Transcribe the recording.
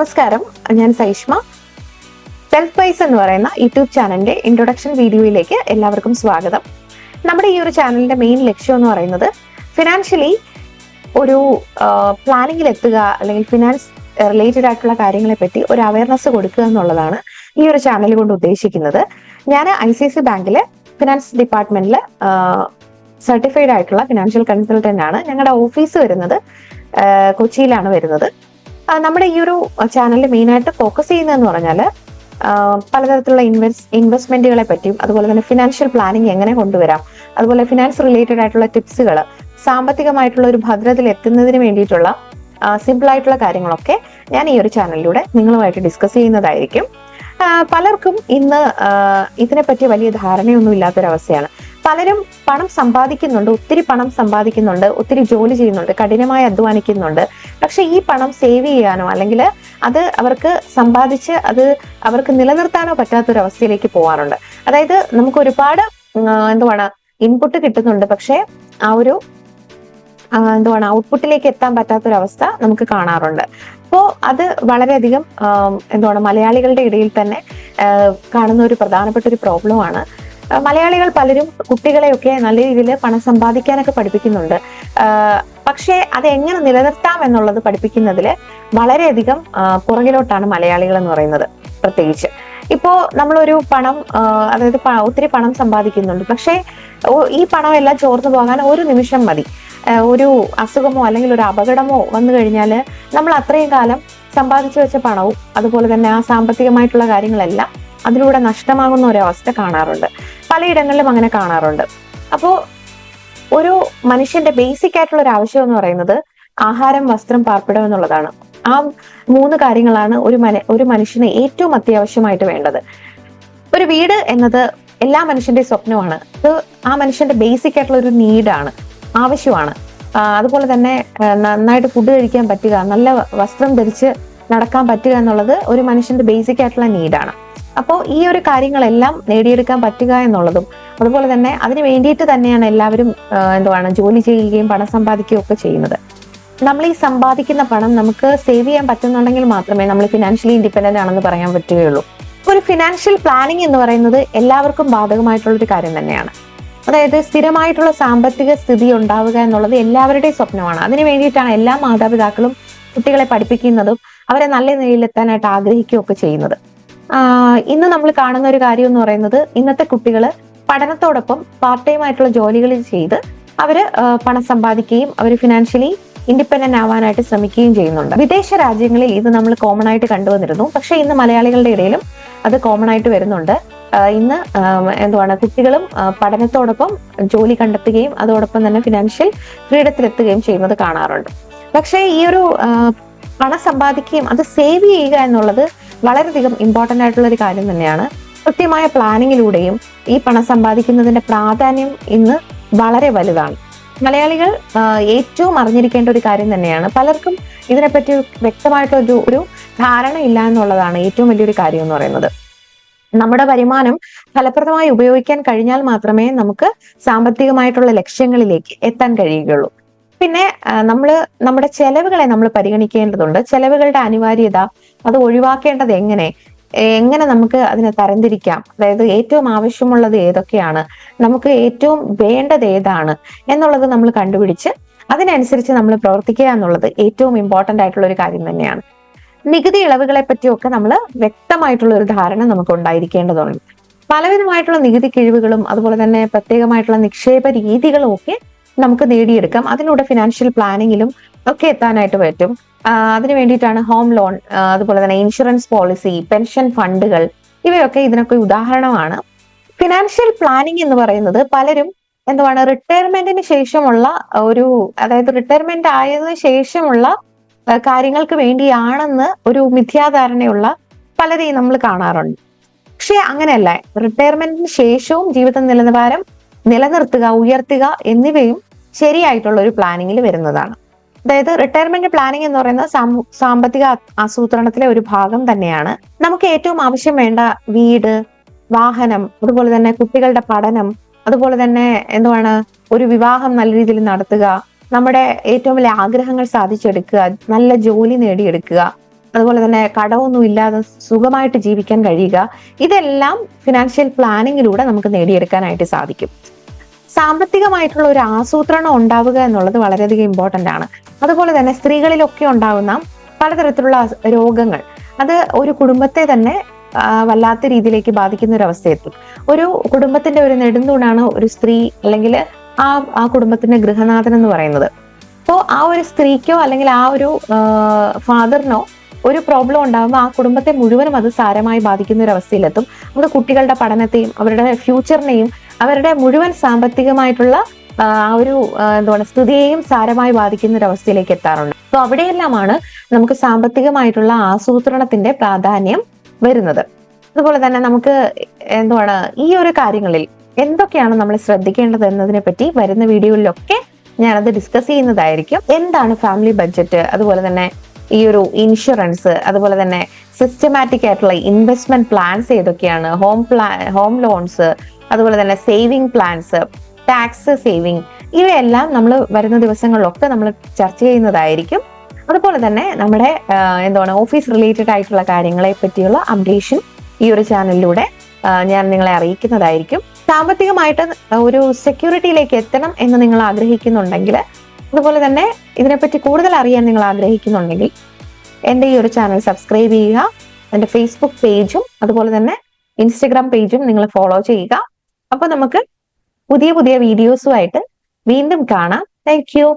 നമസ്കാരം, ഞാൻ സൈഷ്മ. Self vice എന്ന് പറയുന്ന യൂട്യൂബ് ചാനലിന്റെ ഇൻട്രൊഡക്ഷൻ വീഡിയോയിലേക്ക് എല്ലാവർക്കും സ്വാഗതം. നമ്മുടെ ഈ ഒരു ചാനലിന്റെ മെയിൻ ലക്ഷ്യം എന്ന് പറയുന്നത് ഫിനാൻഷ്യലി ഒരു പ്ലാനിങ്ങിൽ എത്തുക, അല്ലെങ്കിൽ ഫിനാൻസ് റിലേറ്റഡ് ആയിട്ടുള്ള കാര്യങ്ങളെ പറ്റി ഒരു അവയർനെസ് കൊടുക്കുക എന്നുള്ളതാണ് ഈ ഒരു ചാനൽ കൊണ്ട് ഉദ്ദേശിക്കുന്നത്. ഞാൻ ICICI ബാങ്കിലെ ഫിനാൻസ് ഡിപ്പാർട്ട്മെന്റിൽ സർട്ടിഫൈഡ് ആയിട്ടുള്ള ഫിനാൻഷ്യൽ കൺസൾട്ടന്റ് ആണ്. ഞങ്ങളുടെ ഓഫീസ് വരുന്നത് കൊച്ചിയിലാണ് വരുന്നത്. നമ്മുടെ ഈ ഒരു ചാനലിൽ മെയിനായിട്ട് ഫോക്കസ് ചെയ്യുന്നതെന്ന് പറഞ്ഞാൽ പലതരത്തിലുള്ള ഇൻവെസ്റ്റ്മെന്റുകളെ പറ്റിയും, അതുപോലെ തന്നെ ഫിനാൻഷ്യൽ പ്ലാനിങ് എങ്ങനെ കൊണ്ടുവരാം, അതുപോലെ ഫിനാൻസ് റിലേറ്റഡ് ആയിട്ടുള്ള ടിപ്സുകൾ, സാമ്പത്തികമായിട്ടുള്ള ഒരു ഭദ്രതയിൽ എത്തുന്നതിന് വേണ്ടിയിട്ടുള്ള സിമ്പിൾ ആയിട്ടുള്ള കാര്യങ്ങളൊക്കെ ഞാൻ ഈ ഒരു ചാനലിലൂടെ നിങ്ങളുമായിട്ട് ഡിസ്കസ് ചെയ്യുന്നതായിരിക്കും. പലർക്കും ഇന്ന് ഇതിനെപ്പറ്റി വലിയ ധാരണയൊന്നും ഇല്ലാത്തൊരവസ്ഥയാണ്. പലരും പണം സമ്പാദിക്കുന്നുണ്ട്, ഒത്തിരി പണം സമ്പാദിക്കുന്നുണ്ട്, ഒത്തിരി ജോലി ചെയ്യുന്നുണ്ട്, കഠിനമായി അധ്വാനിക്കുന്നുണ്ട്. പക്ഷെ ഈ പണം സേവ് ചെയ്യാനോ അല്ലെങ്കിൽ അത് അവർക്ക് സമ്പാദിച്ച് അത് അവർക്ക് നിലനിർത്താനോ പറ്റാത്തൊരവസ്ഥയിലേക്ക് പോകാറുണ്ട്. അതായത് നമുക്ക് ഒരുപാട് ഇൻപുട്ട് കിട്ടുന്നുണ്ട്, പക്ഷെ ആ ഒരു ഔട്ട്പുട്ടിലേക്ക് എത്താൻ പറ്റാത്തൊരവസ്ഥ നമുക്ക് കാണാറുണ്ട്. അപ്പോൾ അത് വളരെയധികം മലയാളികളുടെ ഇടയിൽ തന്നെ കാണുന്ന ഒരു പ്രധാനപ്പെട്ട ഒരു പ്രോബ്ലമാണ്. മലയാളികൾ പലരും കുട്ടികളെയൊക്കെ നല്ല രീതിയിൽ പണം സമ്പാദിക്കാനൊക്കെ പഠിപ്പിക്കുന്നുണ്ട്, പക്ഷേ അത് എങ്ങനെ നിലനിർത്താം എന്നുള്ളത് പഠിപ്പിക്കുന്നതിൽ വളരെയധികം പുറകിലോട്ടാണ് മലയാളികൾ എന്ന് പറയുന്നത്. പ്രത്യേകിച്ച് ഇപ്പോ നമ്മളൊരു പണം, അതായത് ഒത്തിരി പണം സമ്പാദിക്കുന്നുണ്ട്, പക്ഷേ ഈ പണം എല്ലാം ചോർന്നു പോകാൻ ഒരു നിമിഷം മതി. ഒരു അസുഖമോ അല്ലെങ്കിൽ ഒരു അപകടമോ വന്നു കഴിഞ്ഞാൽ നമ്മൾ അത്രയും കാലം സമ്പാദിച്ചു വെച്ച പണവും അതുപോലെ തന്നെ ആ സാമ്പത്തികമായിട്ടുള്ള കാര്യങ്ങളെല്ലാം അതിലൂടെ നഷ്ടമാകുന്ന ഒരവസ്ഥ കാണാറുണ്ട്. പലയിടങ്ങളിലും അങ്ങനെ കാണാറുണ്ട്. അപ്പോൾ ഒരു മനുഷ്യന്റെ ബേസിക് ആയിട്ടുള്ള ഒരു ആവശ്യം എന്ന് പറയുന്നത് ആഹാരം, വസ്ത്രം, പാർപ്പിടം എന്നുള്ളതാണ്. ആ 3 കാര്യങ്ങളാണ് ഒരു മനുഷ്യന് ഏറ്റവും അത്യാവശ്യമായിട്ട് വേണ്ടത്. ഒരു വീട് എന്നത് എല്ലാ മനുഷ്യന്റെ സ്വപ്നമാണ്. ഇത് ആ മനുഷ്യന്റെ ബേസിക് ആയിട്ടുള്ള ഒരു നീഡാണ്, ആവശ്യമാണ്. അതുപോലെ തന്നെ നന്നായിട്ട് ഫുഡ് കഴിക്കാൻ പറ്റുക, നല്ല വസ്ത്രം ധരിച്ച് നടക്കാൻ പറ്റുക എന്നുള്ളത് ഒരു മനുഷ്യന്റെ ബേസിക് ആയിട്ടുള്ള നീഡാണ്. അപ്പോൾ ഈ ഒരു കാര്യങ്ങളെല്ലാം നേടിയെടുക്കാൻ പറ്റുക എന്നുള്ളതും, അതുപോലെ തന്നെ അതിന് വേണ്ടിയിട്ട് തന്നെയാണ് എല്ലാവരും ജോലി ചെയ്യുകയും പണം സമ്പാദിക്കുകയും ഒക്കെ ചെയ്യുന്നത്. നമ്മൾ ഈ സമ്പാദിക്കുന്ന പണം നമുക്ക് സേവ് ചെയ്യാൻ പറ്റുന്നുണ്ടെങ്കിൽ മാത്രമേ നമ്മൾ ഫിനാൻഷ്യലി ഇൻഡിപെൻഡന്റ് ആണെന്ന് പറയാൻ പറ്റുകയുള്ളൂ. ഒരു ഫിനാൻഷ്യൽ പ്ലാനിങ് എന്ന് പറയുന്നത് എല്ലാവർക്കും ബാധകമായിട്ടുള്ളൊരു കാര്യം തന്നെയാണ്. അതായത് സ്ഥിരമായിട്ടുള്ള സാമ്പത്തിക സ്ഥിതി ഉണ്ടാവുക എന്നുള്ളത് എല്ലാവരുടെയും സ്വപ്നമാണ്. അതിനു വേണ്ടിയിട്ടാണ് എല്ലാ മാതാപിതാക്കളും കുട്ടികളെ പഠിപ്പിക്കുന്നതും അവരെ നല്ല നിലയിലെത്താനായിട്ട് ആഗ്രഹിക്കുകയൊക്കെ ചെയ്യുന്നത്. ഇന്ന് നമ്മൾ കാണുന്ന ഒരു കാര്യം എന്ന് പറയുന്നത്, ഇന്നത്തെ കുട്ടികൾ പഠനത്തോടൊപ്പം പാർട്ട് ടൈം ആയിട്ടുള്ള ജോലികൾ ചെയ്ത് അവര് പണം സമ്പാദിക്കുകയും അവർ ഫിനാൻഷ്യലി ഇൻഡിപെൻഡന്റ് ആവാനായിട്ട് ശ്രമിക്കുകയും ചെയ്യുന്നുണ്ട്. വിദേശ രാജ്യങ്ങളിൽ ഇത് നമ്മൾ കോമൺ ആയിട്ട് കണ്ടുവന്നിരുന്നു, പക്ഷെ ഇന്ന് മലയാളികളുടെ ഇടയിലും അത് കോമൺ ആയിട്ട് വരുന്നുണ്ട്. ഇന്ന് കുട്ടികളും പഠനത്തോടൊപ്പം ജോലി കണ്ടെത്തുകയും അതോടൊപ്പം തന്നെ ഫിനാൻഷ്യൽ ഫ്രീഡത്തിലെത്തുകയും ചെയ്യുന്നത് കാണാറുണ്ട്. പക്ഷേ ഈ ഒരു പണം സമ്പാദിക്കുകയും അത് സേവ് ചെയ്യുക എന്നുള്ളത് വളരെയധികം ഇമ്പോർട്ടൻ്റ് ആയിട്ടുള്ള ഒരു കാര്യം തന്നെയാണ്. കൃത്യമായ പ്ലാനിങ്ങിലൂടെയും ഈ പണം സമ്പാദിക്കുന്നതിന്റെ പ്രാധാന്യം ഇന്ന് വളരെ വലുതാണ്. മലയാളികൾ ഏറ്റവും അറിഞ്ഞിരിക്കേണ്ട ഒരു കാര്യം തന്നെയാണ്. പലർക്കും ഇതിനെപ്പറ്റി വ്യക്തമായിട്ടൊരു ഒരു ധാരണ ഇല്ല എന്നുള്ളതാണ് ഏറ്റവും വലിയൊരു കാര്യം എന്ന് പറയുന്നത്. നമ്മുടെ വരുമാനം ഫലപ്രദമായി ഉപയോഗിക്കാൻ കഴിഞ്ഞാൽ മാത്രമേ നമുക്ക് സാമ്പത്തികമായിട്ടുള്ള ലക്ഷ്യങ്ങളിലേക്ക് എത്താൻ കഴിയുകയുള്ളൂ. പിന്നെ നമ്മുടെ ചെലവുകളെ നമ്മൾ പരിഗണിക്കേണ്ടതുണ്ട്. ചെലവുകളുടെ അനിവാര്യത, അത് ഒഴിവാക്കേണ്ടത് എങ്ങനെ നമുക്ക് അതിനെ തരംതിരിക്കാം, അതായത് ഏറ്റവും ആവശ്യമുള്ളത് ഏതൊക്കെയാണ്, നമുക്ക് ഏറ്റവും വേണ്ടത് ഏതാണ് എന്നുള്ളത് നമ്മൾ കണ്ടുപിടിച്ച് അതിനനുസരിച്ച് നമ്മൾ പ്രവർത്തിക്കുക എന്നുള്ളത് ഏറ്റവും ഇമ്പോർട്ടൻ്റ് ആയിട്ടുള്ള ഒരു കാര്യം തന്നെയാണ്. നികുതി ഇളവുകളെ പറ്റിയൊക്കെ നമ്മൾ വ്യക്തമായിട്ടുള്ള ഒരു ധാരണ നമുക്ക് ഉണ്ടായിരിക്കേണ്ടതുണ്ട്. പലവിധമായിട്ടുള്ള നികുതി കിഴിവുകളും അതുപോലെ തന്നെ പ്രത്യേകമായിട്ടുള്ള നിക്ഷേപ രീതികളും ഒക്കെ നമുക്ക് നേടിയെടുക്കാം. അതിലൂടെ ഫിനാൻഷ്യൽ പ്ലാനിങ്ങിലും ഒക്കെ എത്താനായിട്ട് പറ്റും. അതിനു വേണ്ടിയിട്ടാണ് ഹോം ലോൺ, അതുപോലെ തന്നെ ഇൻഷുറൻസ് പോളിസി, പെൻഷൻ ഫണ്ടുകൾ, ഇവയൊക്കെ ഇതിനൊക്കെ ഉദാഹരണമാണ്. ഫിനാൻഷ്യൽ പ്ലാനിങ് എന്ന് പറയുന്നത് പലരും റിട്ടയർമെന്റിന് ശേഷമുള്ള അതായത് റിട്ടയർമെന്റ് ആയതിനു ശേഷമുള്ള കാര്യങ്ങൾക്ക് വേണ്ടിയാണെന്ന് ഒരു മിഥ്യാധാരണയുള്ള പലരെയും നമ്മൾ കാണാറുണ്ട്. പക്ഷെ അങ്ങനെയല്ല. റിട്ടയർമെന്റിന് ശേഷവും ജീവിത നിലവാരം നിലനിർത്തുക, ഉയർത്തുക എന്നിവയും ശരിയായിട്ടുള്ള ഒരു പ്ലാനിങ്ങിൽ വരുന്നതാണ്. അതായത് റിട്ടയർമെന്റ് പ്ലാനിങ് എന്ന് പറയുന്നത് സാമ്പത്തിക ആസൂത്രണത്തിലെ ഒരു ഭാഗം തന്നെയാണ്. നമുക്ക് ഏറ്റവും ആവശ്യം വേണ്ട വീട്, വാഹനം, അതുപോലെ തന്നെ കുട്ടികളുടെ പഠനം, അതുപോലെ തന്നെ ഒരു വിവാഹം നല്ല രീതിയിൽ നടത്തുക, നമ്മുടെ ഏറ്റവും വലിയ ആഗ്രഹങ്ങൾ സാധിച്ചെടുക്കുക, നല്ല ജോലി നേടിയെടുക്കുക, അതുപോലെ തന്നെ കടമൊന്നും ഇല്ലാതെ സുഖമായിട്ട് ജീവിക്കാൻ കഴിയുക, ഇതെല്ലാം ഫിനാൻഷ്യൽ പ്ലാനിങ്ങിലൂടെ നമുക്ക് നേടിയെടുക്കാനായിട്ട് സാധിക്കും. സാമ്പത്തികമായിട്ടുള്ള ഒരു ആസൂത്രണം ഉണ്ടാവുക എന്നുള്ളത് വളരെയധികം ഇമ്പോർട്ടന്റ് ആണ്. അതുപോലെ തന്നെ സ്ത്രീകളിലൊക്കെ ഉണ്ടാകുന്ന പലതരത്തിലുള്ള രോഗങ്ങൾ, അത് ഒരു കുടുംബത്തെ തന്നെ വല്ലാത്ത രീതിയിലേക്ക് ബാധിക്കുന്ന ഒരു അവസ്ഥയെത്തും. ഒരു കുടുംബത്തിന്റെ ഒരു നെടുന്തൂണാണ് ഒരു സ്ത്രീ, അല്ലെങ്കിൽ ആ കുടുംബത്തിന്റെ ഗൃഹനാഥൻ എന്ന് പറയുന്നത്. അപ്പോൾ ആ ഒരു സ്ത്രീക്കോ അല്ലെങ്കിൽ ആ ഒരു ഫാദറിനോ ഒരു പ്രോബ്ലം ഉണ്ടാകുമ്പോൾ ആ കുടുംബത്തെ മുഴുവനും അത് സാരമായി ബാധിക്കുന്ന ഒരു അവസ്ഥയിലെത്തും. നമ്മുടെ കുട്ടികളുടെ പഠനത്തെയും അവരുടെ ഫ്യൂച്ചറിനെയും അവരുടെ മുഴുവൻ സാമ്പത്തികമായിട്ടുള്ള ആ ഒരു സ്ഥിതിയെയും സാരമായി ബാധിക്കുന്ന ഒരു അവസ്ഥയിലേക്ക് എത്താറുണ്ട്. അപ്പൊ അവിടെയെല്ലാമാണ് നമുക്ക് സാമ്പത്തികമായിട്ടുള്ള ആസൂത്രണത്തിന്റെ പ്രാധാന്യം വരുന്നത്. അതുപോലെ തന്നെ നമുക്ക് ഈ ഒരു കാര്യങ്ങളിൽ എന്തൊക്കെയാണ് നമ്മൾ ശ്രദ്ധിക്കേണ്ടത് എന്നതിനെ പറ്റി വരുന്ന വീഡിയോയിലൊക്കെ ഞാനത് ഡിസ്കസ് ചെയ്യുന്നതായിരിക്കും. എന്താണ് ഫാമിലി ബഡ്ജറ്റ്, അതുപോലെ തന്നെ ഈ ഒരു ഇൻഷുറൻസ്, അതുപോലെ തന്നെ സിസ്റ്റമാറ്റിക് ആയിട്ടുള്ള ഇൻവെസ്റ്റ്മെന്റ് പ്ലാൻസ് ഏതൊക്കെയാണ്, ഹോം ലോൺസ്, അതുപോലെ തന്നെ സേവിങ് പ്ലാൻസ്, ടാക്സ് സേവിങ്, ഇവയെല്ലാം നമ്മൾ വരുന്ന ദിവസങ്ങളിലൊക്കെ നമ്മൾ ചർച്ച ചെയ്യുന്നതായിരിക്കും. അതുപോലെ തന്നെ നമ്മുടെ ഓഫീസ് റിലേറ്റഡ് ആയിട്ടുള്ള കാര്യങ്ങളെ പറ്റിയുള്ള അപ്ഡേഷൻ ഈ ഒരു ചാനലിലൂടെ ഞാൻ നിങ്ങളെ അറിയിക്കുന്നതായിരിക്കും. സാമ്പത്തികമായിട്ട് ഒരു സെക്യൂരിറ്റിയിലേക്ക് എത്തണം എന്ന് നിങ്ങൾ ആഗ്രഹിക്കുന്നുണ്ടെങ്കിൽ, അതുപോലെ തന്നെ ഇതിനെപ്പറ്റി കൂടുതൽ അറിയാൻ നിങ്ങൾ ആഗ്രഹിക്കുന്നുണ്ടെങ്കിൽ എൻ്റെ ഈ ഒരു ചാനൽ സബ്സ്ക്രൈബ് ചെയ്യുക. എൻ്റെ ഫേസ്ബുക്ക് പേജും അതുപോലെ തന്നെ ഇൻസ്റ്റഗ്രാം പേജും നിങ്ങൾ ഫോളോ ചെയ്യുക. അപ്പൊ നമുക്ക് പുതിയ പുതിയ വീഡിയോസുമായിട്ട് വീണ്ടും കാണാം. Thank you.